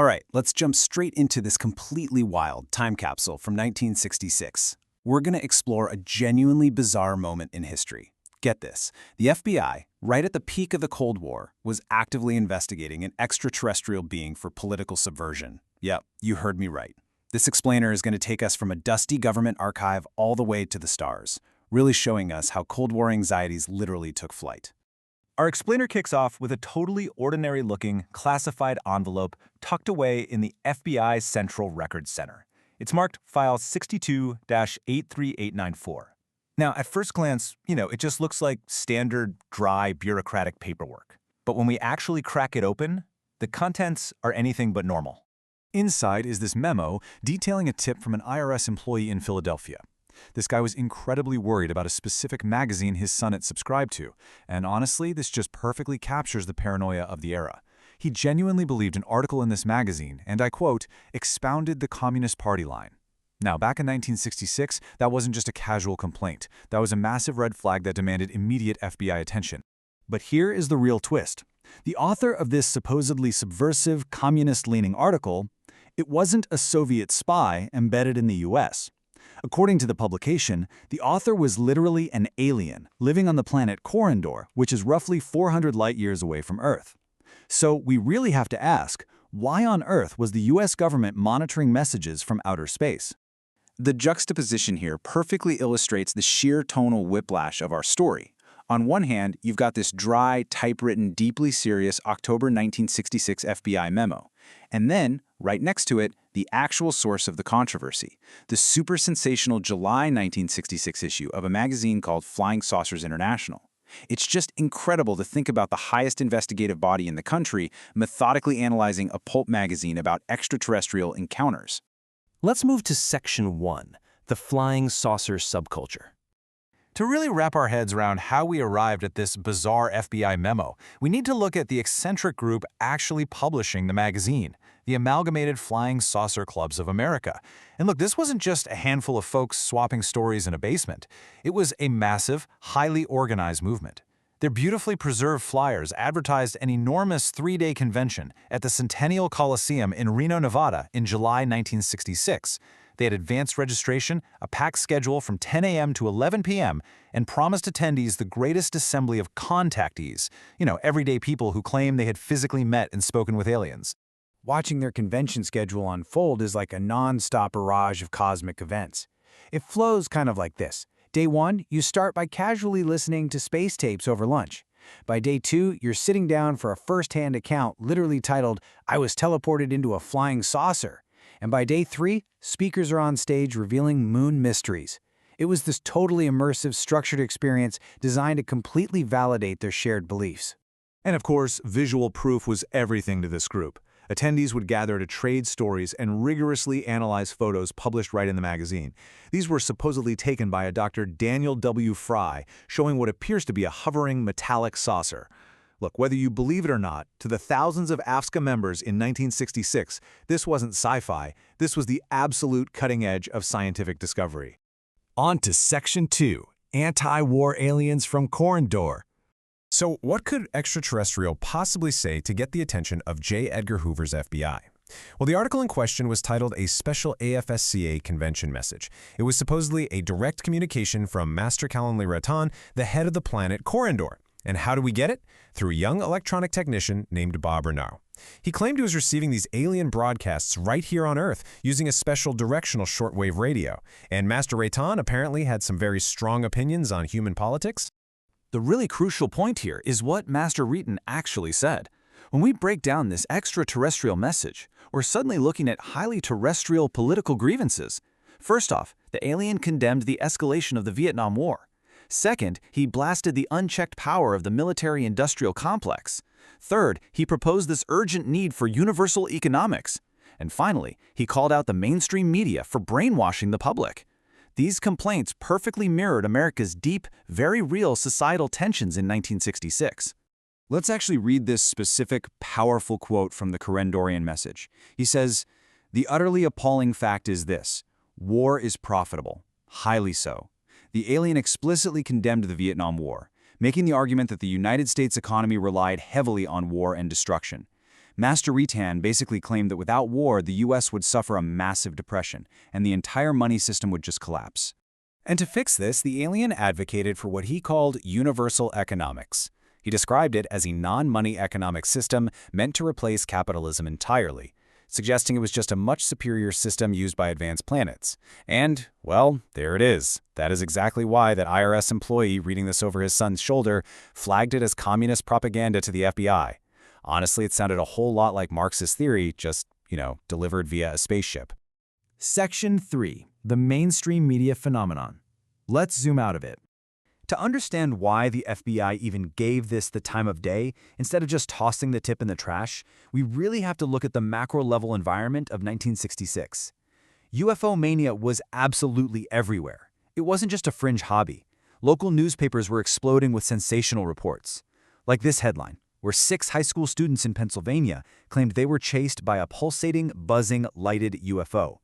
All right, let's jump straight into this completely wild time capsule from 1966. We're going to explore a genuinely bizarre moment in history. Get this, the FBI, right at the peak of the Cold War, was actively investigating an extraterrestrial being for political subversion. Yep, you heard me right. This explainer is going to take us from a dusty government archive all the way to the stars, really showing us how Cold War anxieties literally took flight. Our explainer kicks off with a totally ordinary-looking, classified envelope tucked away in the FBI Central Records Center. It's marked File 62-83894. Now, at first glance, it just looks like standard, dry, bureaucratic paperwork. But when we actually crack it open, the contents are anything but normal. Inside is this memo detailing a tip from an IRS employee in Philadelphia. This guy was incredibly worried about a specific magazine his son had subscribed to, and honestly, this just perfectly captures the paranoia of the era. He genuinely believed an article in this magazine, and I quote, expounded the Communist Party line. Now, back in 1966, that wasn't just a casual complaint. That was a massive red flag that demanded immediate FBI attention. But here is the real twist. The author of this supposedly subversive, communist-leaning article, it wasn't a Soviet spy embedded in the US. According to the publication, the author was literally an alien living on the planet Korendor, which is roughly 400 light-years away from Earth. So we really have to ask, why on earth was the US government monitoring messages from outer space? The juxtaposition here perfectly illustrates the sheer tonal whiplash of our story. On one hand, you've got this dry, typewritten, deeply serious October 1966 FBI memo. And then, right next to it, the actual source of the controversy, the super sensational July 1966 issue of a magazine called Flying Saucers International. It's just incredible to think about the highest investigative body in the country methodically analyzing a pulp magazine about extraterrestrial encounters. Let's move to Section 1, the flying saucer subculture. To really wrap our heads around how we arrived at this bizarre FBI memo, we need to look at the eccentric group actually publishing the magazine, the Amalgamated Flying Saucer Clubs of America. And look, this wasn't just a handful of folks swapping stories in a basement. It was a massive, highly organized movement. Their beautifully preserved flyers advertised an enormous 3-day convention at the Centennial Coliseum in Reno, Nevada in July 1966. They had advanced registration, a packed schedule from 10 a.m. to 11 p.m., and promised attendees the greatest assembly of contactees, everyday people who claim they had physically met and spoken with aliens. Watching their convention schedule unfold is like a non-stop barrage of cosmic events. It flows kind of like this. Day 1, you start by casually listening to space tapes over lunch. By day 2, you're sitting down for a first-hand account literally titled, "I was teleported into a flying saucer." And by day 3, speakers are on stage revealing moon mysteries. It was this totally immersive, structured experience designed to completely validate their shared beliefs. And of course, visual proof was everything to this group. Attendees would gather to trade stories and rigorously analyze photos published right in the magazine. These were supposedly taken by a Dr. Daniel W. Fry, showing what appears to be a hovering metallic saucer. Look, whether you believe it or not, to the thousands of AFSCA members in 1966, this wasn't sci-fi, this was the absolute cutting edge of scientific discovery. On to Section 2, Anti-War Aliens from Korendor. So what could extraterrestrial possibly say to get the attention of J. Edgar Hoover's FBI? Well, the article in question was titled A Special AFSCA Convention Message. It was supposedly a direct communication from Master Kalen-Li Retan, the head of the planet Korendor. And how do we get it? Through a young electronic technician named Bob Renaud. He claimed he was receiving these alien broadcasts right here on Earth using a special directional shortwave radio. And Master Retan apparently had some very strong opinions on human politics. The really crucial point here is what Master Retan actually said. When we break down this extraterrestrial message, we're suddenly looking at highly terrestrial political grievances. First off, the alien condemned the escalation of the Vietnam War. Second, he blasted the unchecked power of the military-industrial complex. Third, he proposed this urgent need for universal economics. And finally, he called out the mainstream media for brainwashing the public. These complaints perfectly mirrored America's deep, very real societal tensions in 1966. Let's actually read this specific, powerful quote from the Korendorian message. He says, "The utterly appalling fact is this: war is profitable, highly so. The alien explicitly condemned the Vietnam War, making the argument that the United States economy relied heavily on war and destruction. Master Retan basically claimed that without war, the US would suffer a massive depression, and the entire money system would just collapse. And to fix this, the alien advocated for what he called universal economics. He described it as a non-money economic system meant to replace capitalism entirely, suggesting it was just a much superior system used by advanced planets. And, well, there it is. That is exactly why that IRS employee reading this over his son's shoulder flagged it as communist propaganda to the FBI. Honestly, it sounded a whole lot like Marxist theory, just, delivered via a spaceship. Section 3. The mainstream media phenomenon. Let's zoom out of it. To understand why the FBI even gave this the time of day, instead of just tossing the tip in the trash, we really have to look at the macro-level environment of 1966. UFO mania was absolutely everywhere. It wasn't just a fringe hobby. Local newspapers were exploding with sensational reports. Like this headline, where 6 high school students in Pennsylvania claimed they were chased by a pulsating, buzzing, lighted UFO.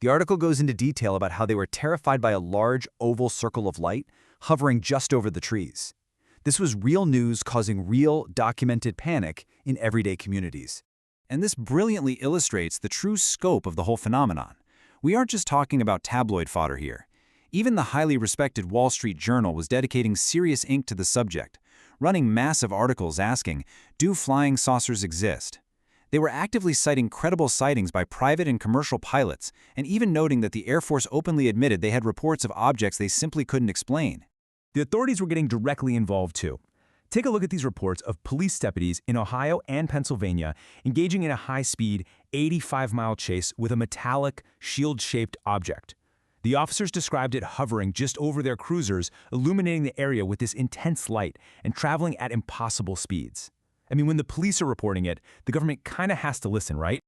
The article goes into detail about how they were terrified by a large, oval circle of light hovering just over the trees. This was real news causing real, documented panic in everyday communities. And this brilliantly illustrates the true scope of the whole phenomenon. We aren't just talking about tabloid fodder here. Even the highly respected Wall Street Journal was dedicating serious ink to the subject, running massive articles asking, "Do flying saucers exist?" They were actively citing credible sightings by private and commercial pilots, and even noting that the Air Force openly admitted they had reports of objects they simply couldn't explain. The authorities were getting directly involved too. Take a look at these reports of police deputies in Ohio and Pennsylvania engaging in a high-speed, 85-mile chase with a metallic, shield-shaped object. The officers described it hovering just over their cruisers, illuminating the area with this intense light and traveling at impossible speeds. I mean, when the police are reporting it, the government kind of has to listen, right?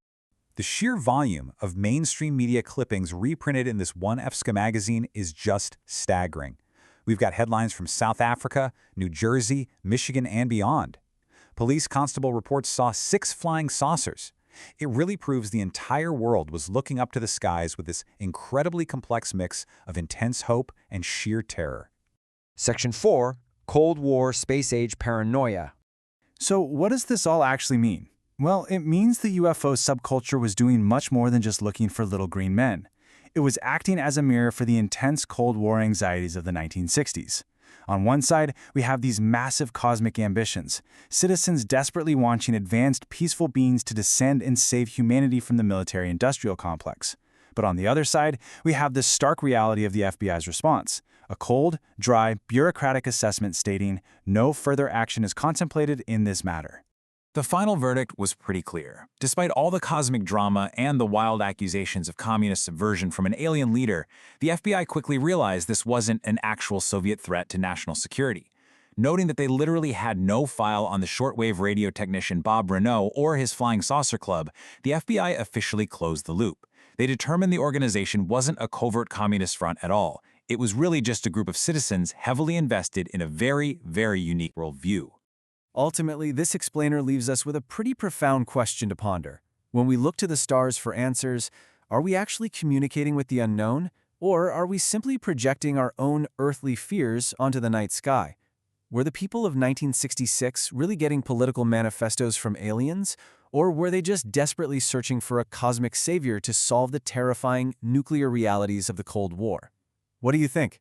The sheer volume of mainstream media clippings reprinted in this one EFSCA magazine is just staggering. We've got headlines from South Africa, New Jersey, Michigan, and beyond. Police constable reports saw 6 flying saucers. It really proves the entire world was looking up to the skies with this incredibly complex mix of intense hope and sheer terror. Section 4. Cold War Space-Age Paranoia. So what does this all actually mean? Well, it means the UFO subculture was doing much more than just looking for little green men. It was acting as a mirror for the intense Cold War anxieties of the 1960s. On one side, we have these massive cosmic ambitions, citizens desperately wanting advanced, peaceful beings to descend and save humanity from the military-industrial complex. But on the other side, we have this stark reality of the FBI's response, a cold, dry, bureaucratic assessment stating no further action is contemplated in this matter. The final verdict was pretty clear. Despite all the cosmic drama and the wild accusations of communist subversion from an alien leader, the FBI quickly realized this wasn't an actual Soviet threat to national security. Noting that they literally had no file on the shortwave radio technician Bob Renault or his Flying Saucer Club, the FBI officially closed the loop. They determined the organization wasn't a covert communist front at all. It was really just a group of citizens heavily invested in a very, very unique worldview. Ultimately, this explainer leaves us with a pretty profound question to ponder. When we look to the stars for answers, are we actually communicating with the unknown, or are we simply projecting our own earthly fears onto the night sky? Were the people of 1966 really getting political manifestos from aliens, or were they just desperately searching for a cosmic savior to solve the terrifying nuclear realities of the Cold War? What do you think?